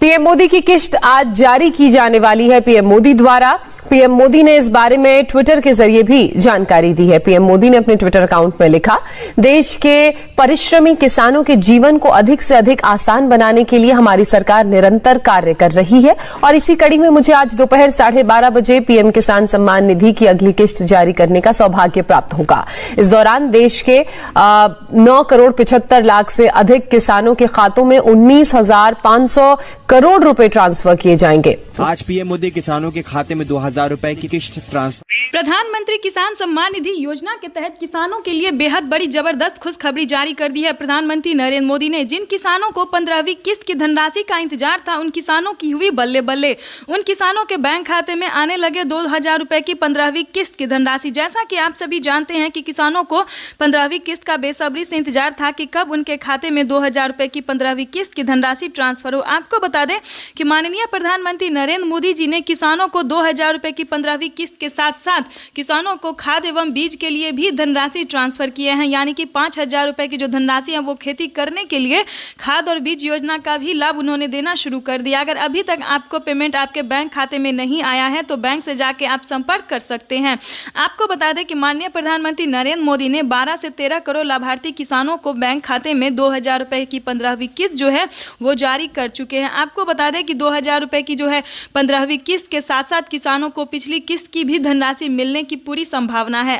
PM Modi की किस्त आज जारी की जाने वाली है पीएम मोदी द्वारा। पीएम मोदी ने इस बारे में ट्विटर के जरिए भी जानकारी दी है। पीएम मोदी ने अपने ट्विटर अकाउंट में लिखा, देश के परिश्रमी किसानों के जीवन को अधिक से अधिक आसान बनाने के लिए हमारी सरकार निरंतर कार्य कर रही है और इसी कड़ी में मुझे आज दोपहर 12:30 बजे पीएम किसान सम्मान निधि की अगली किस्त जारी करने का सौभाग्य प्राप्त होगा। इस दौरान देश के 9,75,00,000 से अधिक किसानों के खातों में 19,500 करोड़ रुपए ट्रांसफर किए जाएंगे। आज पीएम मोदी किसानों के खाते में 2,000 रुपए की किस्त ट्रांसफर। प्रधानमंत्री किसान सम्मान निधि योजना के तहत किसानों के लिए बेहद बड़ी जबरदस्त खुशखबरी जारी कर दी है प्रधानमंत्री नरेंद्र मोदी ने। जिन किसानों को 15वीं किस्त की धनराशि का इंतजार था, उन किसानों की हुई बल्ले बल्ले। उन किसानों के बैंक खाते में आने लगे 2,000 रुपए की 15वीं किस्त की धनराशि। जैसा कि आप सभी जानते हैं कि किसानों को 15वीं किस्त का बेसब्री से इंतजार था कि कब उनके खाते में 2,000 रुपए की 15वीं किस्त की धनराशि ट्रांसफर हो। आपको बता दें कि माननीय प्रधानमंत्री नरेंद्र मोदी जी ने किसानों को 2,000 रुपए की 15वीं किस्त के साथ साथ किसानों को खाद एवं बीज के लिए भी धनराशि ट्रांसफर किए हैं, यानी कि 5,000 रुपए की जो धनराशि है वो खेती करने के लिए खाद और बीज योजना का भी लाभ उन्होंने देना शुरू कर दिया। अगर अभी तक आपको पेमेंट आपके बैंक खाते में नहीं आया है तो बैंक से जाके आप संपर्क कर सकते हैं। आपको बता दें कि माननीय प्रधानमंत्री नरेंद्र मोदी ने 12 से 13 करोड़ लाभार्थी किसानों को बैंक खाते में 2,000 रुपए की 15वीं किस्त जो है वो जारी कर चुके हैं। आपको बता दें कि 2,000 रुपए की जो है 15वीं किस्त के साथ साथ किसानों को पिछली किस्त की भी धनराशि मिलने की पूरी संभावना है।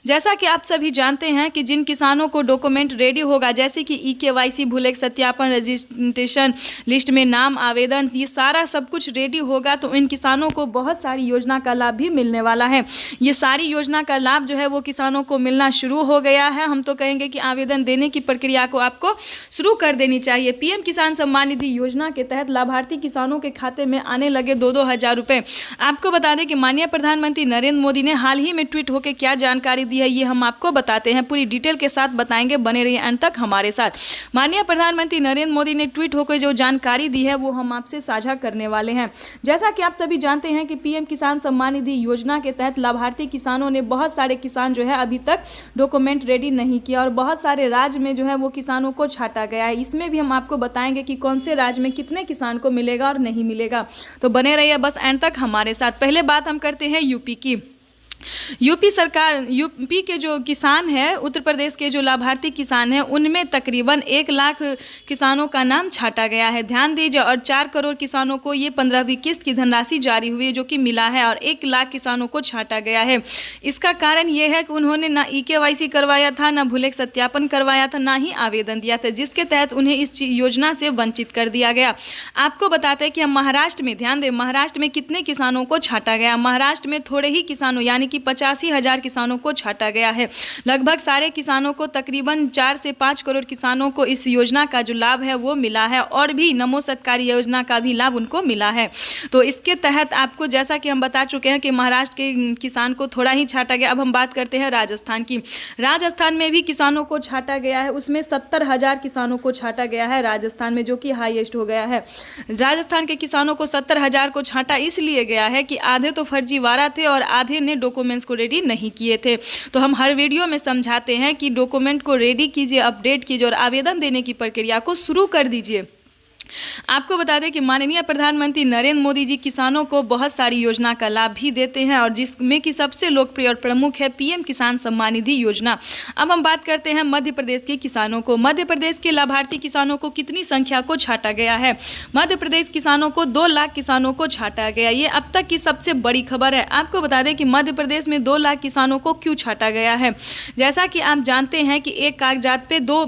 जैसा कि आप सभी जानते हैं कि जिन किसानों को डॉक्यूमेंट रेडी होगा, जैसे कि EKYC, भूलेख सत्यापन, रजिस्ट्रेशन लिस्ट में नाम, आवेदन, ये सारा सब कुछ रेडी होगा तो इन किसानों को बहुत सारी योजना का लाभ भी मिलने वाला है। ये सारी योजना का लाभ जो है वो किसानों को मिलना शुरू हो गया है। हम तो कहेंगे कि आवेदन देने की प्रक्रिया को आपको शुरू कर देनी चाहिए। पीएम किसान सम्मान निधि योजना के तहत लाभार्थी किसानों के खाते में आने लगे 2-2 हज़ार रुपए। आपको बता दें कि माननीय प्रधानमंत्री नरेंद्र मोदी ने हाल ही में ट्वीट होकर क्या जानकारी दी है ये हम आपको बताते हैं, पूरी डिटेल के साथ बताएंगे, बने रहिए अंत तक हमारे साथ। माननीय प्रधानमंत्री नरेंद्र मोदी ने ट्वीट होकर जो जानकारी दी है वो हम आपसे साझा करने वाले हैं। जैसा कि आप सभी जानते हैं कि पीएम किसान सम्मान निधि योजना के तहत लाभार्थी किसानों ने, बहुत सारे किसान जो है अभी तक डॉक्यूमेंट रेडी नहीं किया और बहुत सारे राज्य में जो है वो किसानों को छांटा गया है। इसमें भी हम आपको बताएंगे कि कौन से राज्य में कितने किसान को मिलेगा और नहीं मिलेगा, तो बने रहिए बस एंड तक हमारे साथ। पहले बात हम करते हैं यूपी की। यूपी के जो किसान हैं, उत्तर प्रदेश के जो लाभार्थी किसान हैं, उनमें तकरीबन 1 लाख किसानों का नाम छांटा गया है। ध्यान दीजिए, और 4 करोड़ किसानों को ये 15वीं किस्त की धनराशि जारी हुई है जो कि मिला है, और 1 लाख किसानों को छांटा गया है। इसका कारण ये है कि उन्होंने ना EKYC करवाया था, ना भूलेख सत्यापन करवाया था, ना ही आवेदन दिया था, जिसके तहत उन्हें इस योजना से वंचित कर दिया गया। आपको बताते हैं कि हम महाराष्ट्र में, ध्यान दें, महाराष्ट्र में कितने किसानों को छांटा गया। महाराष्ट्र में थोड़े ही किसानों यानी कि 85,000 किसानों को छांटा गया है। लगभग सारे किसानों को, तकरीबन 4 से 5 करोड़ किसानों को इस योजना का जो लाभ है वो मिला है, और भी नमो सत्कारी योजना का भी लाभ उनको मिला है। तो इसके तहत आपको, जैसा कि हम बता चुके हैं कि महाराष्ट्र के किसान को थोड़ा ही छांटा गया। अब हम बात करते हैं राजस्थान की। राजस्थान में भी किसानों को छांटा गया है, उसमें 70,000 किसानों को छांटा गया है राजस्थान में, जो कि हाईएस्ट हो गया है। राजस्थान के किसानों को 70,000 को छांटा इसलिए गया है कि आधे तो फर्जीवाड़ा थे और आधे ने डॉक्यूमेंट्स को रेडी नहीं किए थे। तो हम हर वीडियो में समझाते हैं कि डॉक्यूमेंट को रेडी कीजिए, अपडेट कीजिए और आवेदन देने की प्रक्रिया को शुरू कर दीजिए। आपको बता दें कि माननीय प्रधानमंत्री नरेंद्र मोदी जी किसानों को बहुत सारी योजना का लाभ भी देते हैं, और जिसमें कि सबसे लोकप्रिय और प्रमुख है पीएम किसान सम्मान निधि योजना। अब हम बात करते हैं मध्य प्रदेश के किसानों को। मध्य प्रदेश के लाभार्थी किसानों को कितनी संख्या को छांटा गया है? मध्य प्रदेश किसानों को 2 लाख किसानों को छांटा गया। ये अब तक की सबसे बड़ी खबर है। आपको बता दें कि मध्य प्रदेश में 2 लाख किसानों को क्यों छांटा गया है। जैसा कि आप जानते हैं कि एक कागजात पे 2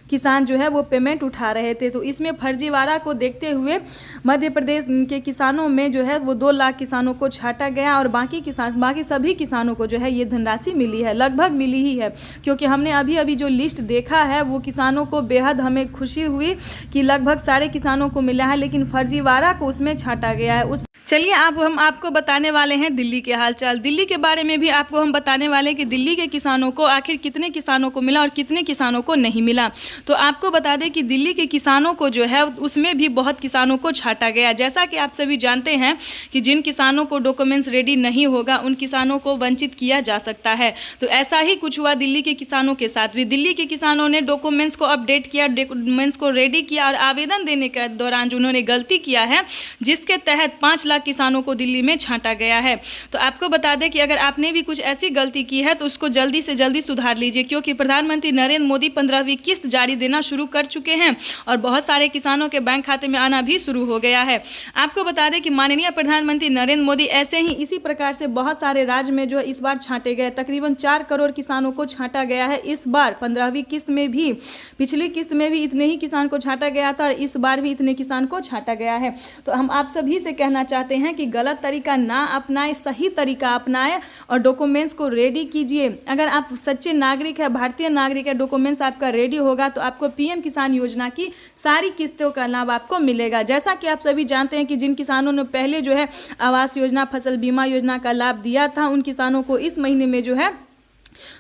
किसान जो है वो पेमेंट उठा रहे थे, तो इसमें फर्जीवाड़ा को देखते हुए मध्य प्रदेश के किसानों में जो है वो 2 लाख किसानों को छांटा गया, और बाकी सभी किसानों को जो है ये धनराशि मिली है, लगभग मिली ही है, क्योंकि हमने अभी जो लिस्ट देखा है वो किसानों को बेहद हमें खुशी हुई कि लगभग सारे किसानों को मिला है, लेकिन फर्जीवाड़ा को उसमें छांटा गया है। चलिए अब हम आपको बताने वाले हैं दिल्ली के हालचाल। दिल्ली के बारे में भी आपको हम बताने वाले हैं कि दिल्ली के किसानों को आखिर कितने किसानों को मिला और कितने किसानों को नहीं मिला। तो आपको बता दें कि दिल्ली के किसानों को जो है उसमें भी बहुत किसानों को छांटा गया। जैसा कि आप सभी जानते हैं कि जिन किसानों को डॉक्यूमेंट्स रेडी नहीं होगा उन किसानों को वंचित किया जा सकता है। तो ऐसा ही कुछ हुआ दिल्ली के किसानों के साथ भी। दिल्ली के किसानों ने डॉक्यूमेंट्स को अपडेट किया, डॉक्यूमेंट्स को रेडी किया और आवेदन देने के दौरान जो उन्होंने गलती किया है जिसके तहत 5 लाख किसानों को दिल्ली में छांटा गया है। तो आपको बता दें कि अगर आपने भी कुछ ऐसी गलती की है तो उसको जल्दी से जल्दी सुधार लीजिए, क्योंकि प्रधानमंत्री नरेंद्र मोदी 15वीं किस्त जारी देना शुरू कर चुके हैं और बहुत सारे किसानों के बैंक खाते में आना भी शुरू हो गया है। आपको बता दें कि माननीय प्रधानमंत्री नरेंद्र मोदी ऐसे ही इसी प्रकार से बहुत सारे राज्य में जो है इस बार छांटे गए। तकरीबन 4 करोड़ किसानों को छांटा गया है इस बार 15वीं किस्त में भी। पिछली किस्त में भी इतने ही किसान को छांटा गया था और इस बार भी इतने किसान को छांटा गया है। तो हम आप सभी से कहना चाहते हैं कि गलत तरीका ना अपनाएं, सही तरीका अपनाएं और डॉक्यूमेंट्स को रेडी कीजिए। अगर आप सच्चे नागरिक है, भारतीय नागरिक है, डॉक्यूमेंट्स आपका रेडी होगा तो आपको पीएम किसान योजना की सारी किस्तों का लाभ आपको मिलेगा। जैसा कि आप सभी जानते हैं कि जिन किसानों ने पहले जो है आवास योजना, फसल बीमा योजना का लाभ दिया था उन किसानों को इस महीने में जो है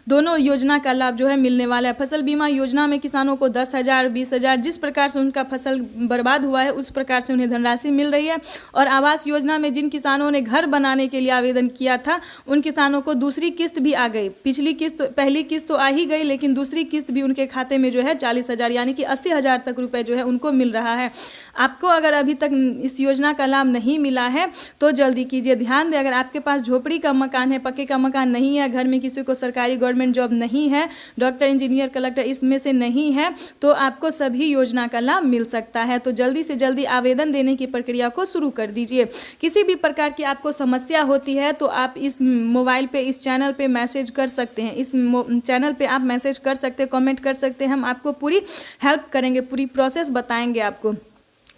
दोनों योजना का लाभ जो है मिलने वाला है। फसल बीमा योजना में किसानों को 10,000, 20,000 जिस प्रकार से उनका फसल बर्बाद हुआ है उस प्रकार से उन्हें धनराशि मिल रही है। और आवास योजना में जिन किसानों ने घर बनाने के लिए आवेदन किया था उन किसानों को दूसरी किस्त भी आ गई। पिछली किस्त, पहली किस्त तो आ ही गई लेकिन दूसरी किस्त भी उनके खाते में जो है 40,000 यानी कि 80,000 तक रुपए जो है उनको मिल रहा है। आपको अगर अभी तक इस योजना का लाभ नहीं मिला है तो जल्दी कीजिए। ध्यान दें, अगर आपके पास झोपड़ी का मकान है, पक्के का मकान नहीं है, घर में किसी को सरकारी गवर्नमेंट जॉब नहीं है, डॉक्टर, इंजीनियर, कलेक्टर इसमें से नहीं है तो आपको सभी योजना का लाभ मिल सकता है। तो जल्दी से जल्दी आवेदन देने की प्रक्रिया को शुरू कर दीजिए। किसी भी प्रकार की आपको समस्या होती है तो आप इस मोबाइल पे, इस चैनल पे मैसेज कर सकते हैं। इस चैनल पे आप मैसेज कर सकते हैं, कमेंट कर सकते हैं। हम आपको पूरी हेल्प करेंगे, पूरी प्रोसेस बताएंगे आपको।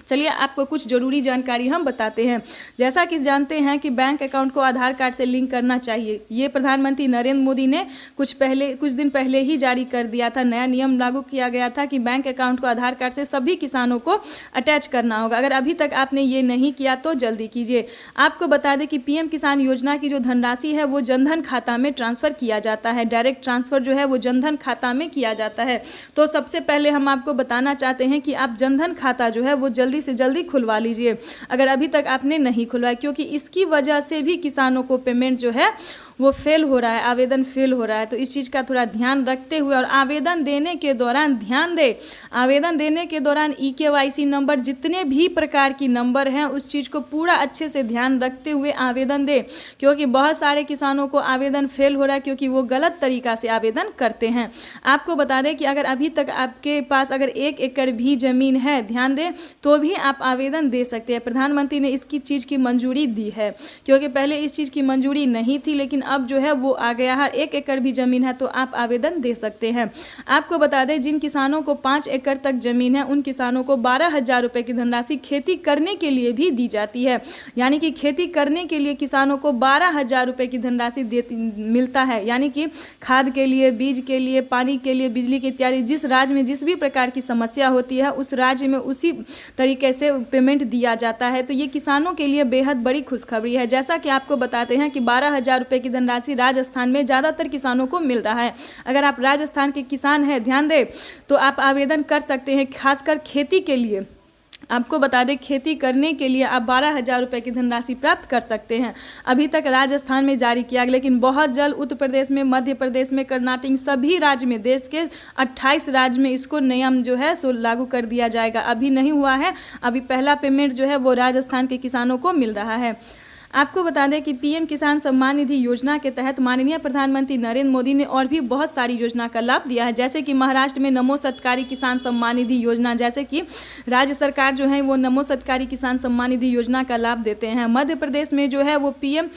चलिए आपको कुछ ज़रूरी जानकारी हम बताते हैं। जैसा कि जानते हैं कि बैंक अकाउंट को आधार कार्ड से लिंक करना चाहिए। ये प्रधानमंत्री नरेंद्र मोदी ने कुछ दिन पहले ही जारी कर दिया था। नया नियम लागू किया गया था कि बैंक अकाउंट को आधार कार्ड से सभी किसानों को अटैच करना होगा। अगर अभी तक आपने ये नहीं किया तो जल्दी कीजिए। आपको बता दें कि पीएम किसान योजना की जो धनराशि है वो जनधन खाता में ट्रांसफ़र किया जाता है। डायरेक्ट ट्रांसफ़र जो है वो जनधन खाता में किया जाता है। तो सबसे पहले हम आपको बताना चाहते हैं कि आप जनधन खाता जो है वो जल्दी से जल्दी खुलवा लीजिए अगर अभी तक आपने नहीं खुलवाया, क्योंकि इसकी वजह से भी किसानों को पेमेंट जो है वो फेल हो रहा है, आवेदन फेल हो रहा है। तो इस चीज़ का थोड़ा ध्यान रखते हुए और आवेदन देने के दौरान ध्यान दें, आवेदन देने के दौरान EKYC नंबर, जितने भी प्रकार की नंबर हैं उस चीज़ को पूरा अच्छे से ध्यान रखते हुए आवेदन दें, क्योंकि बहुत सारे किसानों को आवेदन फेल हो रहा है क्योंकि वो गलत तरीका से आवेदन करते हैं। आपको बता दें कि अगर अभी तक आपके पास अगर 1 एकड़ भी ज़मीन है, ध्यान दें, तो भी आप आवेदन दे सकते हैं। प्रधानमंत्री ने इसकी चीज़ की मंजूरी दी है, क्योंकि पहले इस चीज़ की मंजूरी नहीं थी लेकिन अब जो है वो आ गया है। 1 एकड़ भी ज़मीन है तो आप आवेदन दे सकते हैं। आपको बता दें जिन किसानों को 5 एकड़ तक ज़मीन है उन किसानों को 12,000 रुपये की धनराशि खेती करने के लिए भी दी जाती है। यानी कि खेती करने के लिए किसानों को 12,000 रुपये की धनराशि मिलता है। यानी कि खाद के लिए, बीज के लिए, पानी के लिए, बिजली के इत्यादि जिस राज्य में जिस भी प्रकार की समस्या होती है उस राज्य में उसी तरीके से पेमेंट दिया जाता है। तो ये किसानों के लिए बेहद बड़ी खुशखबरी है। जैसा कि आपको बताते हैं कि 12,000 रुपये की धनराशि राजस्थान में ज़्यादातर किसानों को मिल रहा है। अगर आप राजस्थान के किसान हैं, ध्यान दें, तो आप आवेदन कर सकते हैं। खासकर खेती के लिए आपको बता दें, खेती करने के लिए आप 12,000 रुपये की धनराशि प्राप्त कर सकते हैं। अभी तक राजस्थान में जारी किया गया लेकिन बहुत जल्द उत्तर प्रदेश में, मध्य प्रदेश में, कर्नाटक, सभी राज्य में, देश के 28 राज्य में इसको नियम जो है सो लागू कर दिया जाएगा। अभी नहीं हुआ है, अभी पहला पेमेंट जो है वो राजस्थान के किसानों को मिल रहा है। आपको बता दें कि पीएम किसान सम्मान निधि योजना के तहत माननीय प्रधानमंत्री नरेंद्र मोदी ने और भी बहुत सारी योजना का लाभ दिया है। जैसे कि महाराष्ट्र में नमो सत्कारी किसान सम्मान निधि योजना, जैसे कि राज्य सरकार जो है वो नमो सत्कारी किसान सम्मान निधि योजना का लाभ देते हैं। मध्य प्रदेश में जो है वो पीएम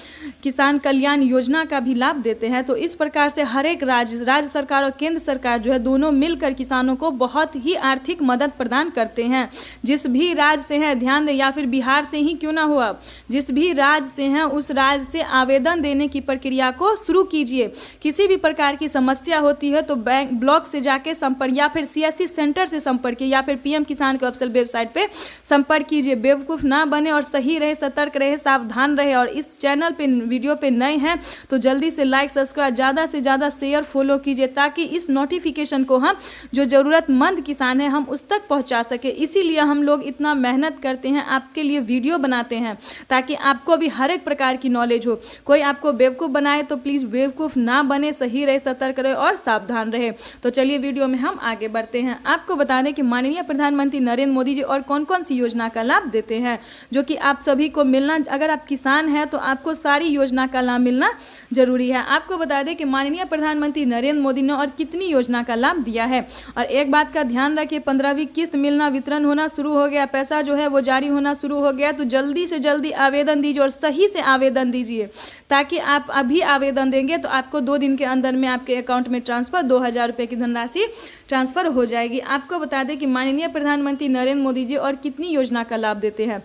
किसान कल्याण योजना का भी लाभ देते हैं। तो इस प्रकार से हर एक राज्य सरकार और केंद्र सरकार जो है दोनों मिलकर किसानों को बहुत ही आर्थिक मदद प्रदान करते हैं। जिस भी राज्य से हैं, ध्यान दें, या फिर बिहार से ही क्यों ना हो, जिस भी राज्य राज्य से हैं उस राज्य से आवेदन देने की प्रक्रिया को शुरू कीजिए। किसी भी प्रकार की समस्या होती है तो बैंक ब्लॉक से जाके संपर्क या फिर सीएससी सेंटर से संपर्क या फिर पीएम किसान के ऑफिशियल वेबसाइट पे संपर्क कीजिए। बेवकूफ़ ना बने और सही रहे, सतर्क रहे, सावधान रहे। और इस चैनल पे वीडियो पे नए हैं तो जल्दी से लाइक सब्सक्राइब ज़्यादा से ज़्यादा शेयर फॉलो कीजिए ताकि इस नोटिफिकेशन को हम जो ज़रूरतमंद किसान है हम उस तक पहुंचा सके। इसीलिए हम लोग इतना मेहनत करते हैं, आपके लिए वीडियो बनाते हैं ताकि आपको भी हर एक प्रकार की नॉलेज हो। कोई आपको बेवकूफ़ बनाए तो प्लीज़ बेवकूफ़ ना बने, सही रहे, सतर्क रहे और सावधान रहे। तो चलिए वीडियो में हम आगे बढ़ते हैं। आपको बता दें कि माननीय प्रधानमंत्री नरेंद्र मोदी जी और कौन कौन सी योजना का लाभ देते हैं जो कि आप सभी को मिलना, अगर आप किसान हैं तो आपको सारी योजना का लाभ मिलना जरूरी है। आपको बता दें कि माननीय प्रधानमंत्री नरेंद्र मोदी ने और कितनी योजना का लाभ दिया है। और एक बात का ध्यान रखिए, 15वीं किस्त मिलना, वितरण होना शुरू हो गया, पैसा जो है वो जारी होना शुरू हो गया। तो जल्दी से जल्दी आवेदन दीजिए और सही से आवेदन दीजिए ताकि आप अभी आवेदन देंगे तो आपको 2 दिन के अंदर में आपके अकाउंट में ट्रांसफर 2000 रुपये की धनराशि ट्रांसफर हो जाएगी। आपको बता दें कि माननीय प्रधानमंत्री नरेंद्र मोदी जी और कितनी योजना का लाभ देते हैं।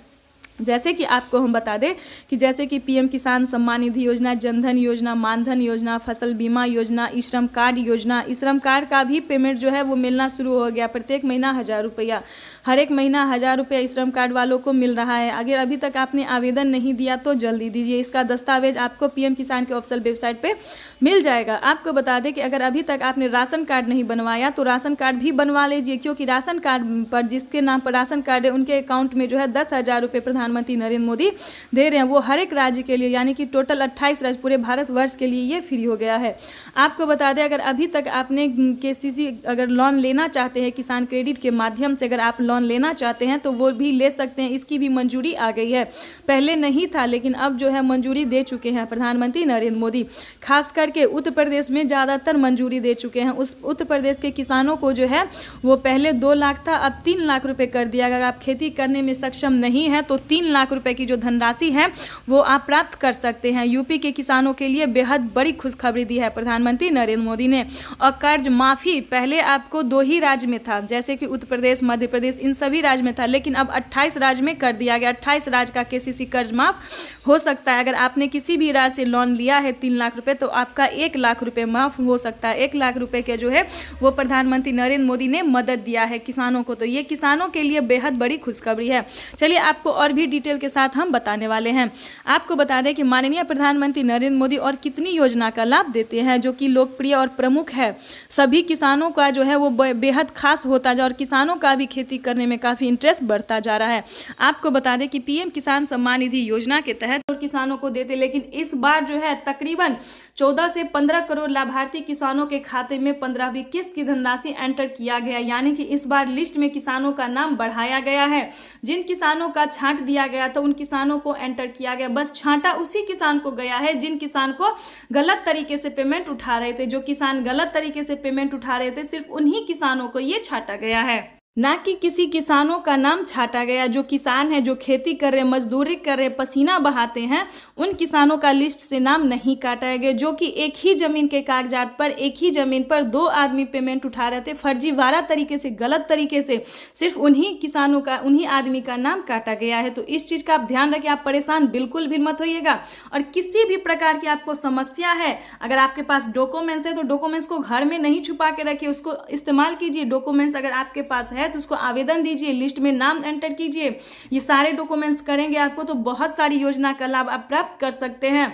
जैसे कि आपको हम बता दें कि जैसे कि पीएम किसान सम्मान निधि योजना, जनधन योजना, मानधन योजना, फसल बीमा योजना, ई श्रम कार्ड योजना, ई श्रम कार्ड का भी पेमेंट जो है वो मिलना शुरू हो गया। प्रत्येक महीना 1000 रुपया, हर एक महीना 1000 रुपया ई श्रम कार्ड वालों को मिल रहा है। अगर अभी तक आपने आवेदन नहीं दिया तो जल्दी दीजिए। इसका दस्तावेज आपको पीएम किसान के ऑफिशियल वेबसाइट पे मिल जाएगा। आपको बता दें कि अगर अभी तक आपने राशन कार्ड नहीं बनवाया तो राशन कार्ड भी बनवा लीजिए, क्योंकि राशन कार्ड पर जिसके नाम पर राशन कार्ड है उनके अकाउंट में जो है 10,000 रुपये प्रधानमंत्री नरेंद्र मोदी दे रहे हैं। वो हर एक राज्य के लिए, यानी कि टोटल 28 राज्य पूरे भारतवर्ष के लिए ये फ्री हो गया है। आपको बता दें अगर अभी तक आपने केसीसी अगर लोन लेना चाहते हैं, किसान क्रेडिट के माध्यम से अगर आप लोन लेना चाहते हैं तो वो भी ले सकते हैं। इसकी भी मंजूरी आ गई है, पहले नहीं था लेकिन अब जो है मंजूरी दे चुके हैं प्रधानमंत्री नरेंद्र मोदी। खास करके उत्तर प्रदेश में ज़्यादातर मंजूरी दे चुके हैं। उस उत्तर प्रदेश के किसानों को जो है वो पहले 2 लाख था, अब 3 लाख रुपए कर दिया। अगर आप खेती करने में सक्षम नहीं है तो 3 लाख रुपए की जो धनराशि है वो आप प्राप्त कर सकते हैं। यूपी के किसानों के लिए बेहद बड़ी खुशखबरी दी है प्रधानमंत्री नरेंद्र मोदी ने। और कर्ज माफी पहले आपको 2 ही राज्य में था, जैसे कि उत्तर प्रदेश, मध्य प्रदेश, इन सभी राज्य में था, लेकिन अब 28 राज्य में कर दिया गया। 28 राज्य का केसीसी कर्ज माफ हो सकता है। अगर आपने किसी भी राज्य से लोन लिया है 3 लाख रुपए तो आपका 1 लाख रुपए माफ हो सकता है। 1 लाख रुपए के जो है वो प्रधानमंत्री नरेंद्र मोदी ने मदद दिया है किसानों को। तो ये किसानों के लिए बेहद बड़ी खुशखबरी है। चलिए आपको और भी डिटेल के साथ हम बताने वाले हैं। आपको बता दें कि माननीय प्रधानमंत्री नरेंद्र मोदी और कितनी योजना का लाभ देते हैं जो कि लोकप्रिय और प्रमुख है। सभी किसानों का जो है वो बेहद खास होता जा और किसानों का भी खेती करने में काफ़ी इंटरेस्ट बढ़ता जा रहा है। आपको बता दें कि पीएम किसान सम्मान निधि योजना के तहत किसानों को देते, लेकिन इस बार जो है तकरीबन 14 से 15 करोड़ लाभार्थी किसानों के खाते में 15वीं किस्त की धनराशि एंटर किया गया। यानी कि इस बार लिस्ट में किसानों का नाम बढ़ाया गया है। जिन किसानों का छांट दिया गया था उन किसानों को एंटर किया गया, बस छांटा उसी किसान को गया है जिन किसान को गलत तरीके से पेमेंट उठा रहे थे। जो किसान गलत तरीके से पेमेंट उठा रहे थे सिर्फ उन्हीं किसानों को ये छांटा गया है, ना कि किसी किसानों का नाम छाटा गया। जो किसान है, जो खेती कर रहे, मजदूरी कर रहे, पसीना बहाते हैं, उन किसानों का लिस्ट से नाम नहीं काटा गया। जो कि एक ही जमीन के कागजात पर, एक ही जमीन पर 2 आदमी पेमेंट उठा रहे थे फर्जीवाड़ा तरीके से, गलत तरीके से, सिर्फ उन्हीं किसानों का, उन्हीं आदमी का नाम काटा गया है। तो इस चीज़ का आप ध्यान रखिए, आप परेशान बिल्कुल भी मत होइएगा। और किसी भी प्रकार की आपको समस्या है, अगर आपके पास डॉक्यूमेंट्स है तो डॉक्यूमेंट्स को घर में नहीं छुपा के रखिए, उसको इस्तेमाल कीजिए। डॉक्यूमेंट्स अगर आपके पास है तो उसको आवेदन दीजिए, लिस्ट में नाम एंटर कीजिए। ये सारे डॉक्यूमेंट्स करेंगे आपको तो बहुत सारी योजना का लाभ आप प्राप्त कर सकते हैं।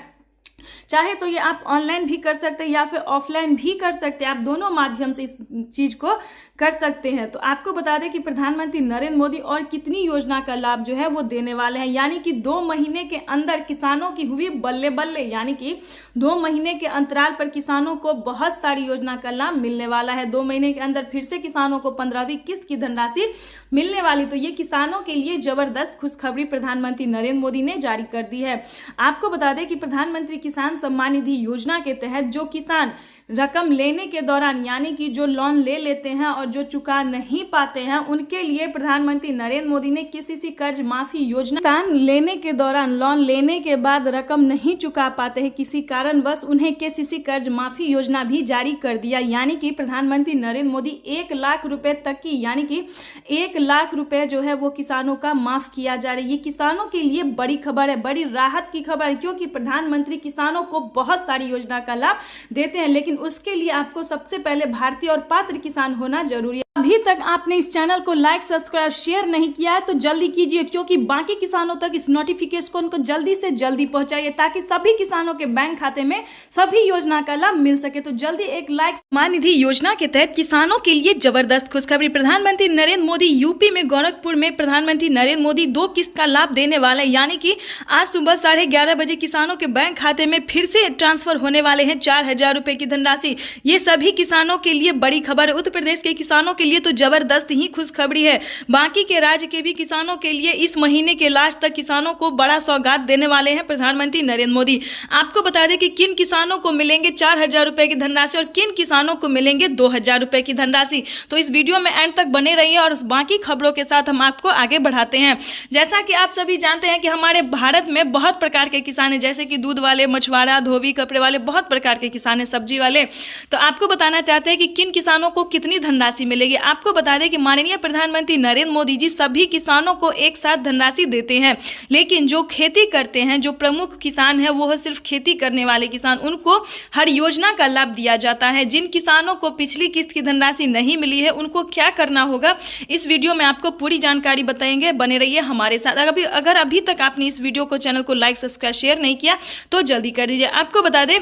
चाहे तो ये आप ऑनलाइन भी कर सकते हैं या फिर ऑफलाइन भी कर सकते हैं, आप दोनों माध्यम से इस चीज को कर सकते हैं। तो आपको बता दें कि प्रधानमंत्री नरेंद्र मोदी और कितनी योजना का लाभ जो है वो देने वाले हैं। यानी कि 2 महीने के अंदर किसानों की हुई बल्ले बल्ले, यानी कि 2 महीने के अंतराल पर किसानों को बहुत सारी योजना का लाभ मिलने वाला है। 2 महीने के अंदर फिर से किसानों को 15वीं किस्त की धनराशि मिलने वाली। तो ये किसानों के लिए जबरदस्त खुशखबरी प्रधानमंत्री नरेंद्र मोदी ने जारी कर दी है। आपको बता दें कि प्रधानमंत्री किसान सम्मान निधि योजना के तहत जो किसान रकम लेने के दौरान, यानी कि जो लोन ले लेते हैं और जो चुका नहीं पाते हैं, उनके लिए प्रधानमंत्री नरेंद्र मोदी ने केसीसी कर्ज माफी योजना, किसान लेने के दौरान लोन लेने के बाद रकम नहीं चुका पाते हैं किसी कारणवश, उन्हें केसीसी कर्ज माफी योजना भी जारी कर दिया। यानी कि प्रधानमंत्री नरेंद्र मोदी 1 लाख रुपए तक की, यानी कि 1 लाख रुपए जो है वो किसानों का माफ किया जा रहा है। ये किसानों के लिए बड़ी खबर है, बड़ी राहत की खबर है, क्योंकि प्रधानमंत्री किसानों को बहुत सारी योजना का लाभ देते हैं, लेकिन उसके लिए आपको सबसे पहले भारतीय और पात्र किसान होना जरूरी है। अभी तक आपने इस चैनल को लाइक, सब्सक्राइब, शेयर नहीं किया है तो जल्दी कीजिए, क्योंकि बाकी किसानों तक इस नोटिफिकेशन को जल्दी से जल्दी पहुंचाइए, ताकि सभी किसानों के बैंक खाते में सभी योजना का लाभ मिल सके। तो जल्दी एक लाइक। सम्मान निधि योजना के तहत किसानों के लिए जबरदस्त खुशखबरी। प्रधानमंत्री नरेंद्र मोदी यूपी में गोरखपुर में प्रधानमंत्री नरेंद्र मोदी 2 किस्त का लाभ देने वाले, यानी कि आज सुबह 11:30 बजे किसानों के बैंक खाते में फिर से ट्रांसफर होने वाले हैं 4,000 रुपए की धनराशि। ये सभी किसानों के लिए बड़ी खबर है। उत्तर प्रदेश के किसानों के लिए तो जबरदस्त ही खुशखबरी है। बाकी के राज्य के भी किसानों के लिए इस महीने के लास्ट तक किसानों को बड़ा सौगात देने वाले हैं प्रधानमंत्री नरेंद्र मोदी। आपको बता दें कि किन किसानों को मिलेंगे 4,000 रुपए की धनराशि और किन किसानों को मिलेंगे 2,000 रुपए की धनराशि। तो इस वीडियो में एंड तक बने रहिए और बाकी खबरों के साथ हम आपको आगे बढ़ाते हैं। जैसा कि आप सभी जानते हैं कि हमारे भारत में बहुत प्रकार के किसान हैं, जैसे कि दूध वाले, मछुआरा, धोबी, कपड़े वाले, बहुत प्रकार के किसान हैं, सब्जी वाले। तो आपको बताना चाहते हैं कि किन किसानों को कितनी धनराशि मिलेगी। आपको बता दें कि माननीय प्रधानमंत्री नरेंद्र मोदी जी सभी किसानों को एक साथ धनराशि देते हैं, लेकिन जो खेती करते हैं, जो प्रमुख किसान है, वो सिर्फ खेती करने वाले किसान, उनको हर योजना का लाभ दिया जाता है। जिन किसानों को पिछली किस्त की धनराशि नहीं मिली है, उनको क्या करना होगा, इस वीडियो में आपको पूरी जानकारी बताएंगे। बने रहिए हमारे साथ। अगर अभी तक आपने इस वीडियो को, चैनल को लाइक, सब्सक्राइब, शेयर नहीं किया तो जल्दी कर दीजिए। आपको बता दें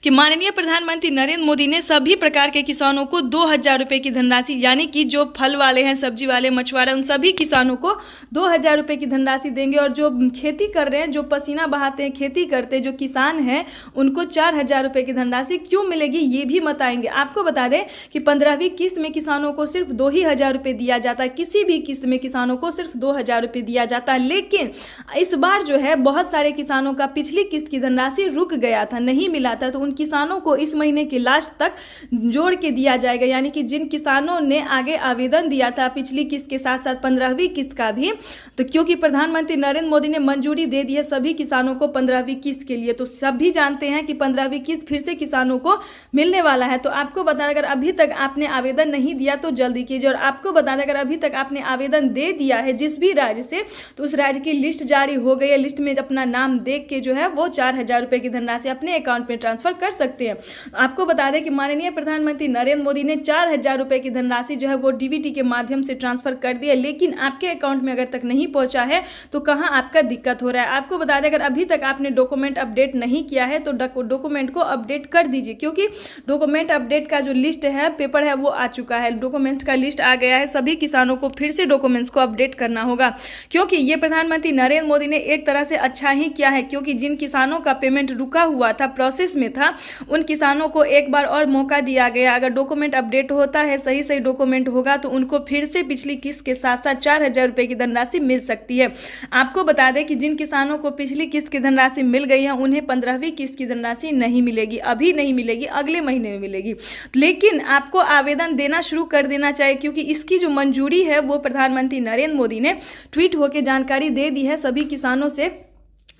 कि माननीय प्रधानमंत्री नरेंद्र मोदी ने सभी प्रकार के किसानों को 2,000 रुपए की धनराशि, यानी कि जो फल वाले हैं, सब्जी वाले, मछुआरे, उन सभी किसानों को 2,000 रुपए की धनराशि देंगे। और जो खेती कर रहे हैं, जो पसीना बहाते हैं, खेती करते हैं, जो किसान हैं, उनको 4,000 रुपए की धनराशि क्यों मिलेगी ये भी बताएंगे। आपको बता दें कि 15वीं किस्त में किसानों को सिर्फ 2,000 रुपए दिया जाता है। किसी भी किस्त में किसानों को सिर्फ 2,000 रुपए दिया जाता है, लेकिन इस बार जो है बहुत सारे किसानों का पिछली किस्त की धनराशि रुक गया था, नहीं मिला था, तो उन किसानों को इस महीने के लास्ट तक जोड़ के दिया जाएगा। यानी कि जिन किसानों ने आगे आवेदन दिया था पिछली किस्त के साथ साथ 15वीं किस्त का भी, तो क्योंकि प्रधानमंत्री नरेंद्र मोदी ने मंजूरी दे दी है सभी किसानों को 15वीं किस्त के लिए, तो सभी जानते हैं कि 15वीं किस्त फिर से किसानों को मिलने वाला है। तो आपको बता दें, अगर अभी तक आपने आवेदन नहीं दिया तो जल्दी कीजिए। और आपको बता दें, अगर अभी तक आपने आवेदन दे दिया है जिस भी राज्य से, तो उस राज्य की लिस्ट जारी हो गई है। लिस्ट में अपना नाम देख के जो है वो 4,000 रुपए की धनराशि अपने अकाउंट में ट्रांसफर कर सकते हैं। आपको बता दें कि माननीय प्रधानमंत्री नरेंद्र मोदी ने 4,000 रुपए की धनराशि जो है वो डीबीटी के माध्यम से ट्रांसफर कर दी है, लेकिन आपके अकाउंट में अगर तक नहीं पहुंचा है तो कहां आपका दिक्कत हो रहा है। आपको बता दें, अगर अभी तक आपने डॉक्यूमेंट अपडेट नहीं किया है तो डॉक्यूमेंट को अपडेट कर दीजिए, क्योंकि डॉक्यूमेंट अपडेट का जो लिस्ट है, पेपर है, वो आ चुका है। डॉक्यूमेंट का लिस्ट आ गया है। सभी किसानों को फिर से डॉक्यूमेंट्स को अपडेट करना होगा, क्योंकि ये प्रधानमंत्री नरेंद्र मोदी ने एक तरह से अच्छा ही किया है, क्योंकि जिन किसानों का पेमेंट रुका हुआ था, प्रोसेस में था, उन किसानों को एक बार और मौका दिया गया। अगर डॉक्यूमेंट अपडेट होता है, सही डॉक्यूमेंट होगा, तो उनको फिर से पिछली किस्त के साथ साथ 4,000 रुपए की धनराशि मिल सकती है। आपको बता दें कि जिन किसानों को पिछली किस्त की धनराशि मिल गई है, उन्हें 15वीं किस्त की धनराशि नहीं मिलेगी, अभी नहीं मिलेगी, अगले महीने में मिलेगी। लेकिन आपको आवेदन देना शुरू कर देना चाहिए, क्योंकि इसकी जो मंजूरी है वो प्रधानमंत्री नरेंद्र मोदी ने ट्वीट होकर जानकारी दे दी है। सभी किसानों से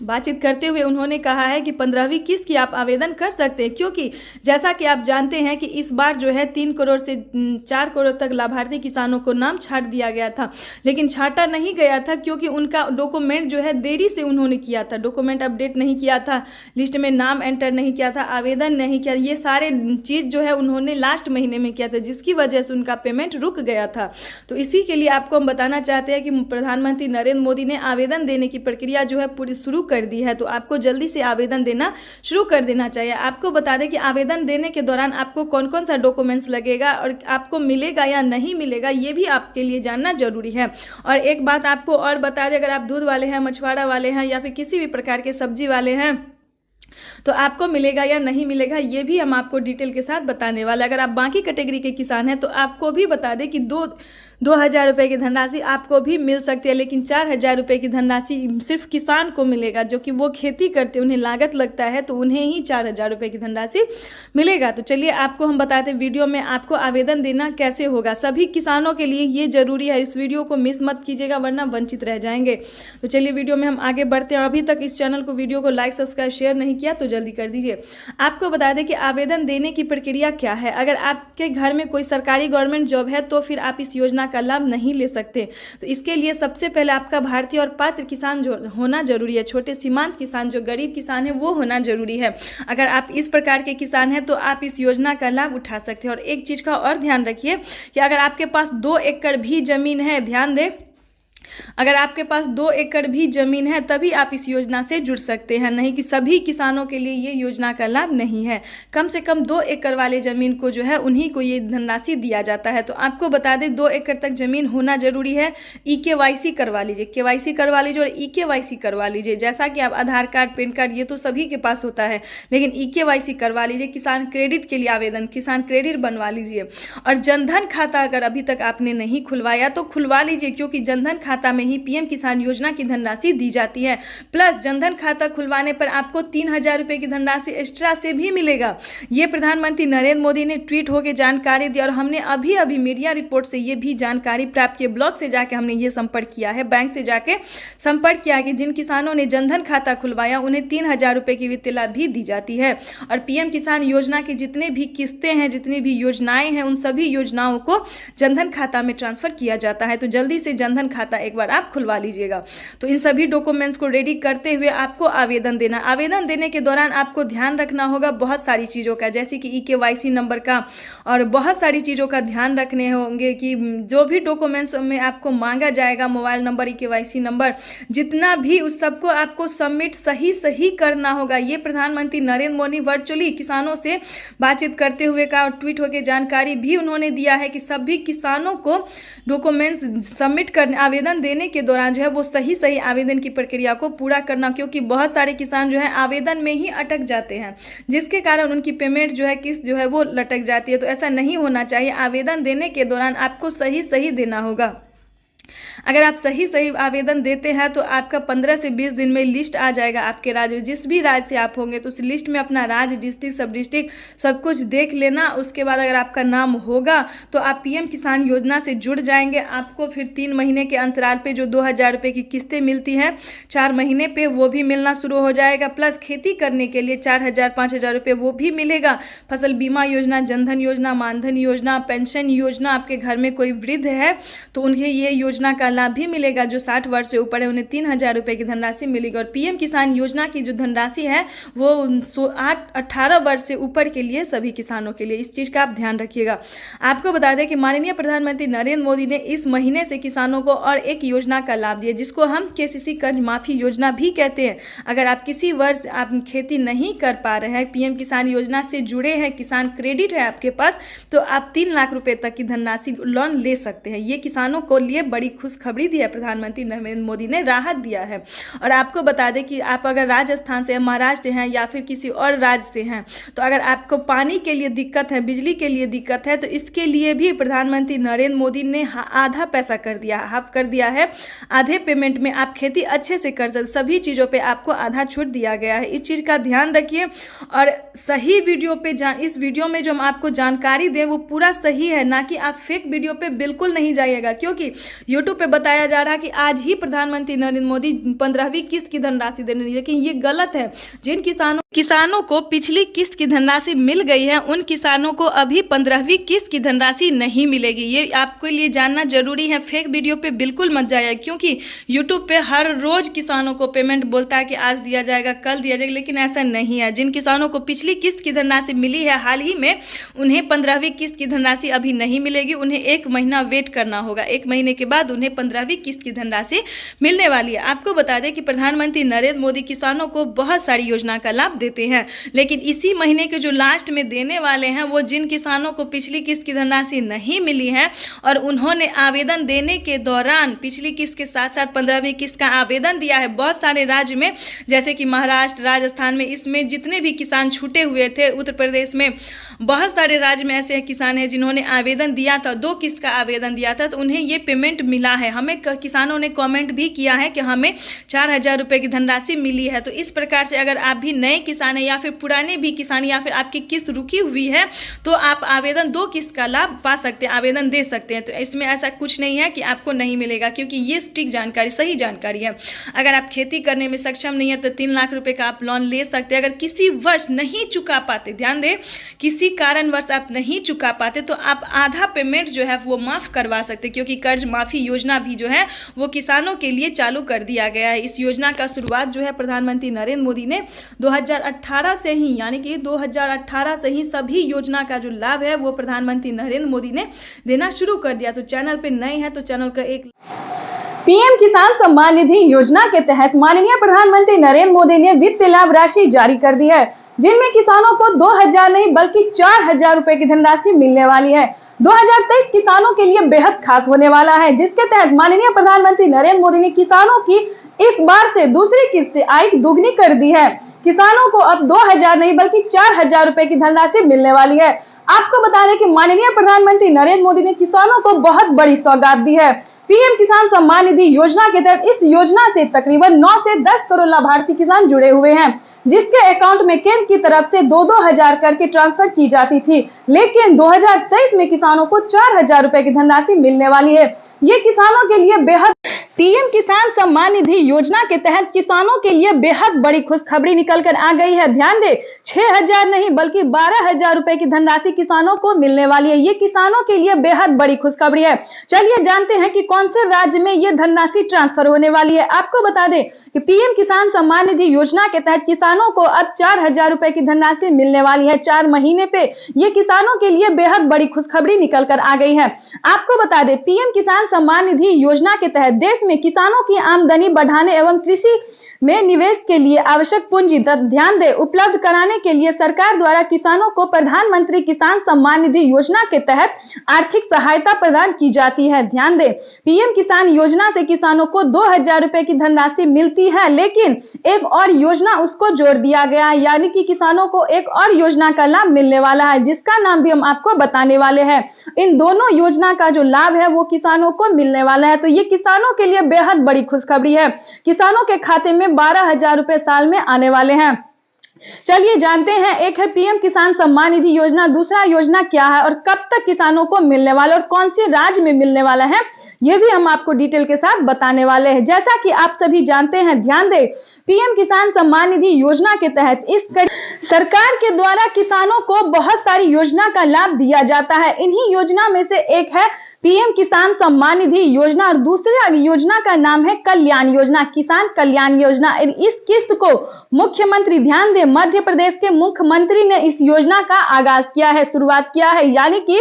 बातचीत करते हुए उन्होंने कहा है कि 15वीं किस्त की आप आवेदन कर सकते हैं, क्योंकि जैसा कि आप जानते हैं कि इस बार जो है 3 करोड़ से 4 करोड़ तक लाभार्थी किसानों को नाम छाट दिया गया था, लेकिन छाटा नहीं गया था क्योंकि उनका डॉक्यूमेंट जो है देरी से उन्होंने किया था। डॉक्यूमेंट अपडेट नहीं किया था, लिस्ट में नाम एंटर नहीं किया था, आवेदन नहीं किया, ये सारे चीज़ जो है उन्होंने लास्ट महीने में किया था, जिसकी वजह से उनका पेमेंट रुक गया था। तो इसी के लिए आपको हम बताना चाहते हैं कि प्रधानमंत्री नरेंद्र मोदी ने आवेदन देने की प्रक्रिया जो है पूरी शुरू कर दी है, तो आपको जल्दी से आवेदन देना शुरू कर देना चाहिए। आपको बता दें कि आवेदन देने के दौरान आपको कौन कौन सा डॉक्यूमेंट्स लगेगा और आपको मिलेगा या नहीं मिलेगा, ये भी आपके लिए जानना जरूरी है। और एक बात आपको और बता दें, अगर आप दूध वाले हैं, मछुआरा वाले हैं या फिर किसी भी प्रकार के सब्जी वाले हैं, तो आपको मिलेगा या नहीं मिलेगा ये भी हम आपको डिटेल के साथ बताने वाले। अगर आप बाकी कैटेगरी के किसान हैं तो आपको भी बता दें कि 2,000 रुपये की धनराशि आपको भी मिल सकती है, लेकिन 4,000 रुपये की धनराशि सिर्फ किसान को मिलेगा, जो कि वो खेती करते हैं, उन्हें लागत लगता है, तो उन्हें ही 4,000 रुपये की धनराशि मिलेगा। तो चलिए आपको हम बताते हैं वीडियो में आपको आवेदन देना कैसे होगा। सभी किसानों के लिए ये जरूरी है, इस वीडियो को मिस मत कीजिएगा वरना वंचित रह जाएंगे। तो चलिए वीडियो में हम आगे बढ़ते हैं। और अभी तक इस चैनल को वीडियो को लाइक सब्सक्राइब शेयर नहीं किया तो जल्दी कर दीजिए। आपको बता दें कि आवेदन देने की प्रक्रिया क्या है। अगर आपके घर में कोई सरकारी गवर्नमेंट जॉब है तो फिर आप इस योजना का लाभ नहीं ले सकते। तो इसके लिए सबसे पहले आपका भारतीय और पात्र किसान जो होना जरूरी है। छोटे सीमांत किसान जो गरीब किसान है वो होना जरूरी है। अगर आप इस प्रकार के किसान हैं तो आप इस योजना का लाभ उठा सकते हैं। और एक चीज़ का और ध्यान रखिए कि अगर आपके पास 2 एकड़ भी जमीन है, ध्यान दें, अगर आपके पास 2 एकड़ भी जमीन है तभी आप इस योजना से जुड़ सकते हैं, नहीं कि सभी किसानों के लिए ये योजना का लाभ नहीं है। कम से कम 2 एकड़ वाले जमीन को जो है उन्हीं को ये धनराशि दिया जाता है। तो आपको बता दें 2 एकड़ तक जमीन होना जरूरी है। EKYC करवा लीजिए, KYC करवा लीजिए और EKYC करवा लीजिए। जैसा कि आप आधार कार्ड, पैन कार्ड ये तो सभी के पास होता है, लेकिन EKYC करवा लीजिए। किसान क्रेडिट के लिए आवेदन, किसान क्रेडिट बनवा लीजिए। और जनधन खाता अगर अभी तक आपने नहीं खुलवाया तो खुलवा लीजिए, क्योंकि जनधन खाता में ही PM किसान योजना की धनराशि दी जाती है। प्लस जनधन खाता खुलवाने पर आपको 3,000 रुपये की धनराशि एक्स्ट्रा से भी मिलेगा। ये प्रधानमंत्री नरेंद्र मोदी ने ट्वीट होकर जानकारी दी और हमने अभी अभी मीडिया रिपोर्ट से ये भी जानकारी प्राप्त की। ब्लॉक से जाके हमने ये संपर्क किया है, बैंक से जाके संपर्क किया कि जिन किसानों ने जनधन खाता खुलवाया उन्हें 3,000 रुपये की वित्तीय लाभ भी दी जाती है। और PM किसान योजना की जितने भी किस्तें हैं, जितनी भी योजनाएं हैं, उन सभी योजनाओं को जनधन खाता में ट्रांसफर किया जाता है। तो जल्दी से जनधन खाता एक बार आप खुलवा लीजिएगा। तो इन सभी डॉक्यूमेंट्स को रेडी करते हुए आपको आवेदन देना। आवेदन देने के दौरान आपको ध्यान रखना होगा बहुत सारी चीज़ों का, जैसे कि EKYC नंबर का और बहुत सारी चीज़ों का ध्यान रखने होंगे कि जो भी डॉक्यूमेंट्स में आपको मांगा जाएगा, मोबाइल नंबर, EKYC नंबर, जितना भी उस सबको आपको सबमिट सही करना होगा। ये प्रधानमंत्री नरेंद्र मोदी वर्चुअली किसानों से बातचीत करते हुए का ट्वीट होकर जानकारी भी उन्होंने दिया है कि सभी किसानों को डॉक्यूमेंट्स सबमिट करने, आवेदन देने के दौरान जो है वो सही आवेदन की प्रक्रिया को पूरा करना, क्योंकि बहुत सारे किसान जो है आवेदन में ही अटक जाते हैं, जिसके कारण उनकी पेमेंट जो है किस्त जो है वो लटक जाती है। तो ऐसा नहीं होना चाहिए। आवेदन देने के दौरान आपको सही देना होगा। अगर आप सही आवेदन देते हैं तो आपका 15 से 20 दिन में लिस्ट आ जाएगा आपके राज्य, जिस भी राज्य से आप होंगे तो उस लिस्ट में अपना राज्य, डिस्ट्रिक्ट, सब डिस्ट्रिक्ट सब कुछ देख लेना। उसके बाद अगर आपका नाम होगा तो आप PM किसान योजना से जुड़ जाएंगे। आपको फिर 3 महीने के अंतराल पे जो 2,000 रुपये की किस्तें मिलती हैं 4 महीने पे, वो भी मिलना शुरू हो जाएगा। प्लस खेती करने के लिए 4,000 5,000 रुपये वो भी मिलेगा। फसल बीमा योजना, जनधन योजना, मानधन योजना, पेंशन योजना, आपके घर में कोई वृद्ध है तो उन्हें ये योजना का लाभ भी मिलेगा। जो 60 वर्ष से ऊपर है उन्हें 3,000 रुपये की धनराशि मिलेगी। और PM किसान योजना की जो धनराशि है वो 18 वर्ष से ऊपर के लिए सभी किसानों के लिए, इस चीज़ का आप ध्यान रखिएगा। आपको बता दें कि माननीय प्रधानमंत्री नरेंद्र मोदी ने इस महीने से किसानों को और एक योजना का लाभ दिया, जिसको हम KCC कर्ज माफी योजना भी कहते हैं। अगर आप किसी वर्ष आप खेती नहीं कर पा रहे हैं, PM किसान योजना से जुड़े हैं, किसान क्रेडिट है आपके पास, तो आप 3 लाख रुपए तक की धनराशि लोन ले सकते हैं। ये किसानों को लिए बड़ी खुशखबरी दी है प्रधानमंत्री नरेंद्र मोदी ने, राहत दिया है। और आपको बता दें कि आप अगर राजस्थान से, महाराष्ट्र हैं या फिर किसी और राज्य से हैं, तो अगर आपको पानी के लिए दिक्कत है, बिजली के लिए दिक्कत है, तो इसके लिए भी प्रधानमंत्री नरेंद्र मोदी ने आधा पैसा कर दिया, हाफ कर दिया है। आधे पेमेंट में आप खेती अच्छे से कर सकते, सभी चीज़ों पे आपको आधा छूट दिया गया है। इस चीज़ का ध्यान रखिए और सही वीडियो पे इस वीडियो में जो हम आपको जानकारी दें वो पूरा सही है, ना कि आप फेक वीडियो पे बिल्कुल नहीं जाइएगा। क्योंकि यूट्यूब पे बताया जा रहा है कि आज ही प्रधानमंत्री नरेंद्र मोदी 15वीं किस्त की धनराशि देने, लेकिन ये गलत है। जिन किसानों को पिछली किस्त की धनराशि मिल गई है उन किसानों को अभी 15वीं किस्त की धनराशि नहीं मिलेगी। ये आपके लिए जानना जरूरी है। फेक वीडियो पे बिल्कुल मत जाइए, क्योंकि यूट्यूब पे हर रोज किसानों को पेमेंट बोलता है कि आज दिया जाएगा, कल दिया जाएगा, लेकिन ऐसा नहीं है। जिन किसानों को पिछली किस्त की धनराशि मिली है हाल ही में, उन्हें 15वीं किस्त की धनराशि अभी नहीं मिलेगी। उन्हें 1 महीना वेट करना होगा। 1 महीने के बाद बाद उन्हें 15वीं किस्त की धनराशि मिलने वाली है। आपको बता दें कि प्रधानमंत्री नरेंद्र मोदी किसानों को बहुत सारी योजना का लाभ देते हैं, लेकिन इसी महीने के जो लास्ट में देने वाले हैं वो जिन किसानों को पिछली किस्त की धनराशि नहीं मिली है और उन्होंने आवेदन देने के दौरान पिछली किस्त के साथ साथ 15वीं किस्त का आवेदन दिया है, बहुत सारे राज्य में जैसे कि महाराष्ट्र, राजस्थान में, इसमें जितने भी किसान छूटे हुए थे, उत्तर प्रदेश में बहुत सारे राज्य में ऐसे किसान हैं जिन्होंने आवेदन दिया था, 2 किस्त का आवेदन दिया था, तो उन्हें ये पेमेंट मिला है। हमें किसानों ने कमेंट भी किया है कि हमें 4,000 रुपये की धनराशि मिली है। तो इस प्रकार से अगर आप भी नए किसान हैं या फिर पुराने भी किसान या फिर आपकी किस्त रुकी हुई है तो आप आवेदन 2 किस्त का लाभ पा सकते हैं, आवेदन दे सकते हैं। तो इसमें ऐसा कुछ नहीं है कि आपको नहीं मिलेगा, क्योंकि ये सटीक जानकारी, सही जानकारी है। अगर आप खेती करने में सक्षम नहीं है तो 3 लाख रुपए का आप लोन ले सकते हैं। अगर किसी वर्ष नहीं चुका पाते, ध्यान दें, किसी कारणवश आप नहीं चुका पाते तो आप आधा पेमेंट जो है वो माफ़ करवा सकते हैं, क्योंकि कर्ज माफ़ी योजना भी जो है वो किसानों के लिए चालू कर दिया गया है। इस योजना का शुरुआत जो है प्रधानमंत्री नरेंद्र मोदी ने 2018 से ही, यानी कि 2018 से ही सभी योजना का जो लाभ है वो प्रधानमंत्री नरेंद्र मोदी ने देना शुरू कर दिया। तो चैनल पे नए हैं तो चैनल का एक पीएम किसान सम्मान निधि योजना के तहत माननीय प्रधानमंत्री नरेंद्र मोदी ने वित्तीय लाभ राशि जारी कर दी है, जिनमें किसानों को 2,000 नहीं बल्कि 4,000 रुपए की धनराशि मिलने वाली है। 2023 किसानों के लिए बेहद खास होने वाला है, जिसके तहत माननीय प्रधानमंत्री नरेंद्र मोदी ने किसानों की इस बार से दूसरी किस्त से आय दोगुनी कर दी है। किसानों को अब 2,000 नहीं बल्कि 4,000 रुपए की धनराशि मिलने वाली है। आपको बता दें कि माननीय प्रधानमंत्री नरेंद्र मोदी ने किसानों को बहुत बड़ी सौगात दी है। पीएम किसान सम्मान निधि योजना के तहत इस योजना से तकरीबन 9 से 10 करोड़ लाभार्थी किसान जुड़े हुए हैं, जिसके अकाउंट में केंद्र की तरफ से 2-2 हजार करके ट्रांसफर की जाती थी। लेकिन 2023 में किसानों को 4,000 रुपए की धनराशि मिलने वाली है। ये किसानों के लिए बेहद पीएम किसान सम्मान निधि योजना के तहत किसानों के लिए बेहद बड़ी खुशखबरी निकल कर आ गई है। ध्यान दें, 6,000 नहीं बल्कि 12,000 रुपए की धनराशि किसानों को मिलने वाली है। ये किसानों के लिए बेहद बड़ी खुशखबरी है। चलिए जानते हैं कि कौन से राज्य में ये धनराशि ट्रांसफर होने वाली है। आपको बता दें कि पीएम किसान सम्मान निधि योजना के तहत किसानों को अब 4,000 रुपए की धनराशि मिलने वाली है 4 महीने पे। ये किसानों के लिए बेहद बड़ी खुशखबरी निकल कर आ गई है। आपको बता दें, पीएम किसान सम्मान निधि योजना के तहत देश में किसानों की आमदनी बढ़ाने एवं कृषि में निवेश के लिए आवश्यक पूंजी ध्यान दे उपलब्ध कराने के लिए सरकार द्वारा किसानों को प्रधानमंत्री किसान सम्मान निधि योजना के तहत आर्थिक सहायता प्रदान की जाती है। ध्यान दें, पीएम किसान योजना से किसानों को 2,000 रुपए की धनराशि मिलती है, लेकिन एक और योजना उसको जोड़ दिया गया है, यानी कि किसानों को एक और योजना का लाभ मिलने वाला है, जिसका नाम भी हम आपको बताने वाले हैं। इन दोनों योजना का जो लाभ है वो किसानों को मिलने वाला है। तो ये किसानों के लिए बेहद बड़ी खुशखबरी है। किसानों के खाते में 12,000 रुपए साल में आने वाले हैं। चलिए जानते हैं, एक है पीएम किसान सम्मान निधि योजना, दूसरा योजना क्या है और कब तक किसानों को मिलने वाला और कौन से राज्य में मिलने वाला है, यह भी हम आपको डिटेल के साथ बताने वाले हैं। जैसा कि आप सभी जानते हैं, ध्यान दें, पीएम किसान सम्मान निधि योजना के तहत इस सरकार के द्वारा किसानों को बहुत सारी योजना का लाभ दिया जाता है। इन्हीं योजना में से एक है पीएम किसान सम्मान निधि योजना और दूसरी योजना का नाम है कल्याण योजना, किसान कल्याण योजना। इस किस्त को मुख्यमंत्री, ध्यान दें, मध्य प्रदेश के मुख्यमंत्री ने इस योजना का आगाज किया है, शुरुआत किया है। यानी कि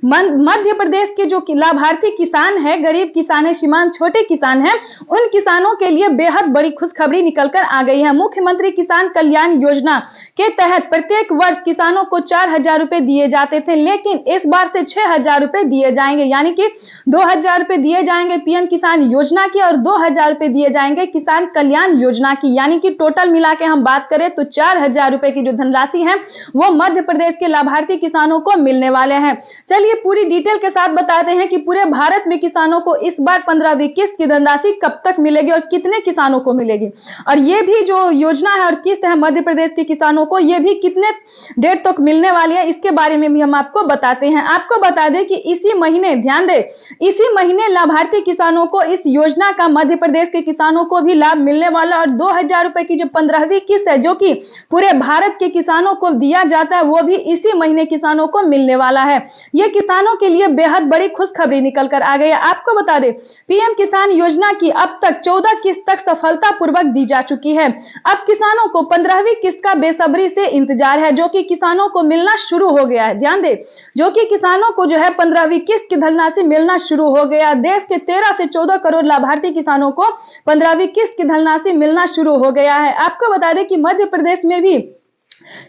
मध्य प्रदेश के जो लाभार्थी किसान है, गरीब किसान है, सीमांत छोटे किसान है, उन किसानों के लिए बेहद बड़ी खुशखबरी निकलकर आ गई है। मुख्यमंत्री किसान कल्याण योजना के तहत प्रत्येक वर्ष किसानों को 4,000 रुपए दिए जाते थे, लेकिन इस बार से 6,000 रुपए दिए जाएंगे, यानी कि 2,000 रुपए दिए जाएंगे पीएम किसान योजना की और 2,000 रुपए दिए जाएंगे किसान कल्याण योजना की। यानी कि टोटल मिला के हम बात करें तो 4,000 रुपए की जो धनराशि है वो मध्य प्रदेश के लाभार्थी किसानों को मिलने वाले हैं। चलिए पूरी डिटेल के साथ बताते हैं कि पूरे भारत में किसानों को इस बार 15वीं किस्त की धनराशि कब तक मिलेगी और कितने किसानों को मिलेगी, और ये भी जो योजना है और किस्त है मध्य प्रदेश के किसानों को, ये भी कितने डेट तक मिलने वाली है, इसके बारे में भी हम आपको बताते हैं। आपको बता दें कि इसी महीने, ध्यान दें, इसी महीने लाभार्थी किसानों को इस योजना का मध्य प्रदेश के किसानों को भी लाभ मिलने वाला और 2,000 रुपए की जो 15वीं किस्त है जो कि पूरे भारत के किसानों को दिया जाता है, वो भी इसी महीने किसानों को मिलने वाला है। यह किसानों के लिए बेहद बड़ी खुशखबरी निकल कर आ गई है। आपको बता दें, पीएम किसान योजना की अब तक 14 किस्त तक सफलतापूर्वक दी जा चुकी है। अब किसानों को 15वीं किस्त का बेसब्री से इंतजार है, जो कि किसानों को मिलना शुरू हो गया है। ध्यान दें, जो कि किसानों को जो है 15वीं किस्त की धनराशि धनराशि मिलना शुरू हो गया। देश के 13 से 14 करोड़ लाभार्थी किसानों को 15वीं किस्त की धनराशि मिलना शुरू हो गया है। आपको बता दें कि मध्य प्रदेश में भी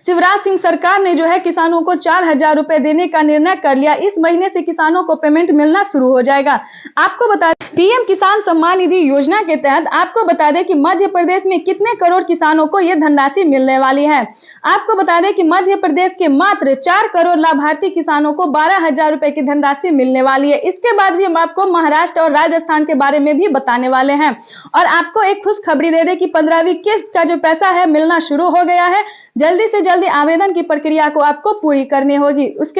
शिवराज सिंह सरकार ने जो है किसानों को 4,000 रुपए देने का निर्णय कर लिया। इस महीने से किसानों को पेमेंट मिलना शुरू हो जाएगा। आपको बता दें पीएम किसान सम्मान निधि योजना के तहत आपको बता दें कि मध्य प्रदेश में कितने करोड़ किसानों को यह धनराशि मिलने वाली है। आपको बता दें कि मध्य प्रदेश के मात्र 4 करोड़ लाभार्थी किसानों को 12,000 रुपए की धनराशि मिलने वाली है। इसके बाद भी हम आपको महाराष्ट्र और राजस्थान के बारे में भी बताने वाले हैं। और आपको एक खुशखबरी दे दें कि 15वीं किस्त का जो पैसा है मिलना शुरू हो गया है। जल्दी से जल्दी आवेदन की प्रक्रिया को आपको पूरी करनी होगी। उसके